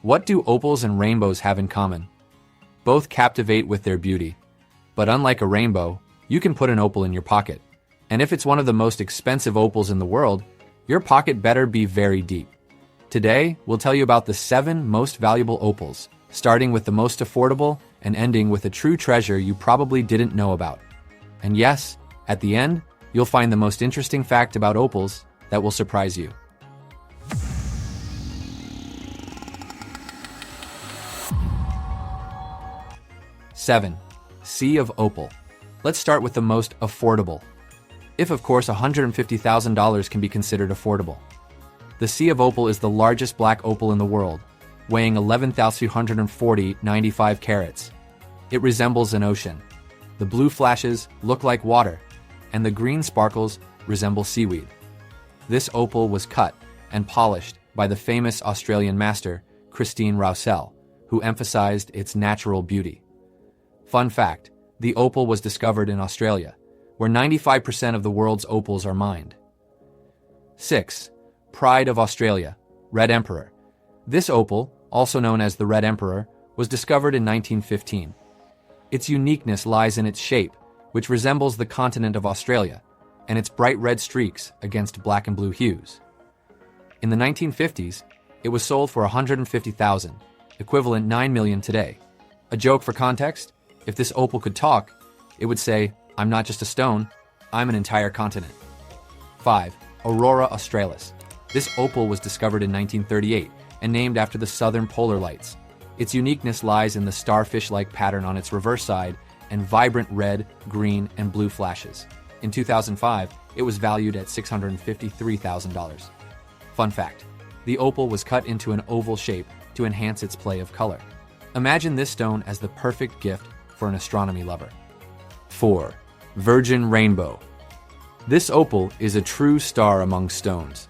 What do opals and rainbows have in common? Both captivate with their beauty. But unlike a rainbow, you can put an opal in your pocket. And if it's one of the most expensive opals in the world, your pocket better be very deep. Today, we'll tell you about the 7 most valuable opals, starting with the most affordable and ending with a true treasure you probably didn't know about. And yes, at the end, you'll find the most interesting fact about opals that will surprise you. Seven, Sea of Opal. Let's start with the most affordable. If, of course, $150,000 can be considered affordable. The Sea of Opal is the largest black opal in the world, weighing 11,240 95 carats. It resembles an ocean. The blue flashes look like water, and the green sparkles resemble seaweed. This opal was cut and polished by the famous Australian master, Christine Roussel, who emphasized its natural beauty. Fun fact, the opal was discovered in Australia, where 95% of the world's opals are mined. 6. Pride of Australia, Red Emperor. This opal, also known as the Red Emperor, was discovered in 1915. Its uniqueness lies in its shape, which resembles the continent of Australia, and its bright red streaks against black and blue hues. In the 1950s, it was sold for $150,000, equivalent $9 million today. A joke for context, if this opal could talk, it would say, "I'm not just a stone, I'm an entire continent." 5. Aurora Australis. This opal was discovered in 1938 and named after the southern polar lights. Its uniqueness lies in the starfish-like pattern on its reverse side and vibrant red, green, and blue flashes. In 2005, it was valued at $653,000. Fun fact, the opal was cut into an oval shape to enhance its play of color. Imagine this stone as the perfect gift for an astronomy lover. 4. Virgin Rainbow. This opal is a true star among stones.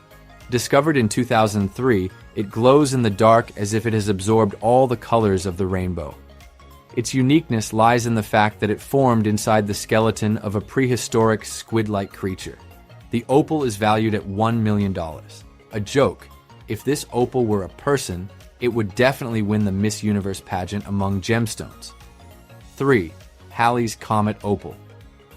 Discovered in 2003, it glows in the dark as if it has absorbed all the colors of the rainbow. Its uniqueness lies in the fact that it formed inside the skeleton of a prehistoric squid-like creature. The opal is valued at $1 million. A joke, if this opal were a person, it would definitely win the Miss Universe pageant among gemstones. 3. Halley's Comet Opal.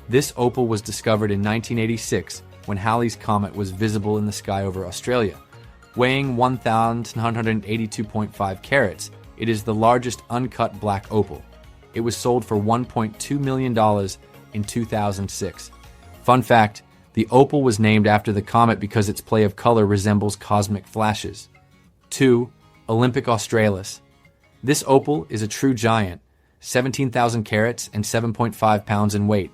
This opal was discovered in 1986 when Halley's Comet was visible in the sky over Australia. Weighing 1,982.5 carats, it is the largest uncut black opal. It was sold for $1.2 million in 2006. Fun fact, the opal was named after the comet because its play of color resembles cosmic flashes. 2. Olympic Australis. This opal is a true giant, 17,000 carats and 7.5 pounds in weight.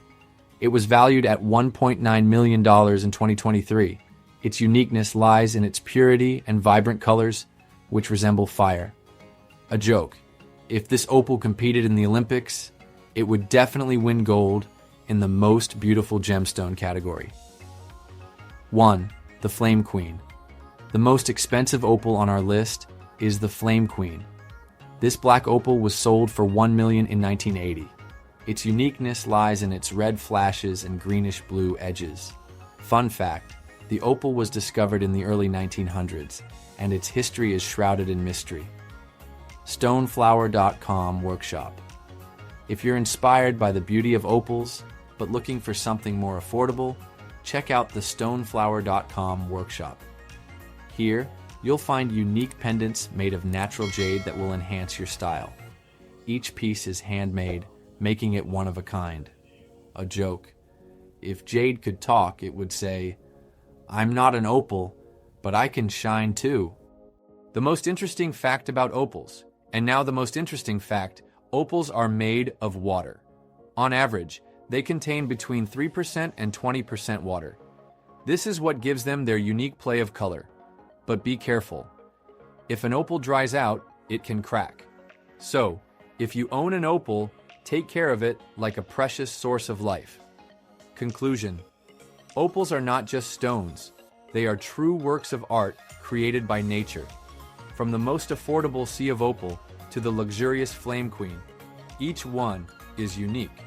It was valued at $1.9 million in 2023. Its uniqueness lies in its purity and vibrant colors, which resemble fire. A joke, if this opal competed in the Olympics, it would definitely win gold in the most beautiful gemstone category. 1. The Flame Queen. The most expensive opal on our list is the Flame Queen. This black opal was sold for $1 million in 1980. Its uniqueness lies in its red flashes and greenish-blue edges. Fun fact, the opal was discovered in the early 1900s, and its history is shrouded in mystery. Stoneflower.com Workshop. If you're inspired by the beauty of opals, but looking for something more affordable, check out the Stoneflower.com Workshop. Here, you'll find unique pendants made of natural jade that will enhance your style. Each piece is handmade, making it one of a kind. A joke, if jade could talk, it would say, "I'm not an opal, but I can shine too." The most interesting fact about opals, and now the most interesting fact, opals are made of water. On average, they contain between 3% and 20% water. This is what gives them their unique play of color. But be careful. If an opal dries out, it can crack. So, if you own an opal, take care of it like a precious source of life. Conclusion. Opals are not just stones. They are true works of art created by nature. From the most affordable Sea of Opal to the luxurious Flame Queen, each one is unique.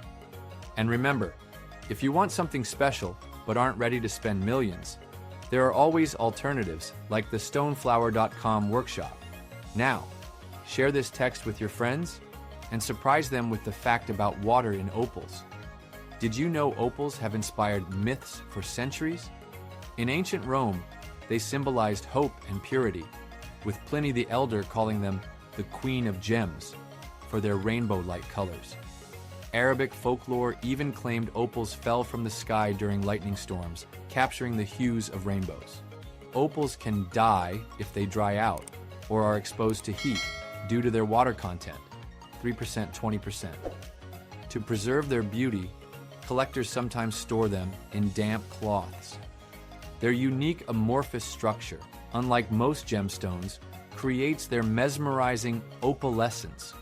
And remember, if you want something special but aren't ready to spend millions, there are always alternatives like the Stoneflower.com Workshop. Now, Share this text with your friends and surprise them with the fact about water in opals. Did you know opals have inspired myths for centuries? In ancient Rome, they symbolized hope and purity, with Pliny the Elder calling them the Queen of Gems for their rainbow-like colors. Arabic folklore even claimed opals fell from the sky during lightning storms, capturing the hues of rainbows. Opals can die if they dry out or are exposed to heat due to their water content, 3%, 20%. To preserve their beauty, collectors sometimes store them in damp cloths. Their unique amorphous structure, unlike most gemstones, creates their mesmerizing opalescence,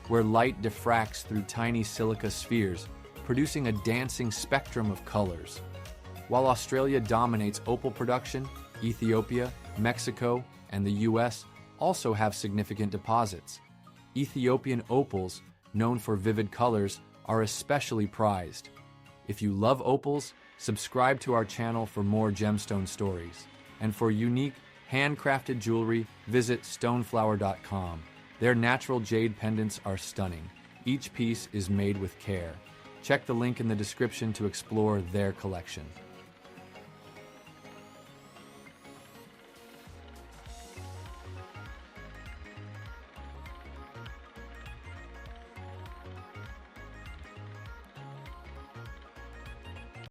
where light diffracts through tiny silica spheres, producing a dancing spectrum of colors. While Australia dominates opal production, Ethiopia, Mexico, and the US also have significant deposits. Ethiopian opals, known for vivid colors, are especially prized. If you love opals, subscribe to our channel for more gemstone stories. And for unique, handcrafted jewelry, visit stoneflower.com. Their natural jade pendants are stunning. Each piece is made with care. Check the link in the description to explore their collection.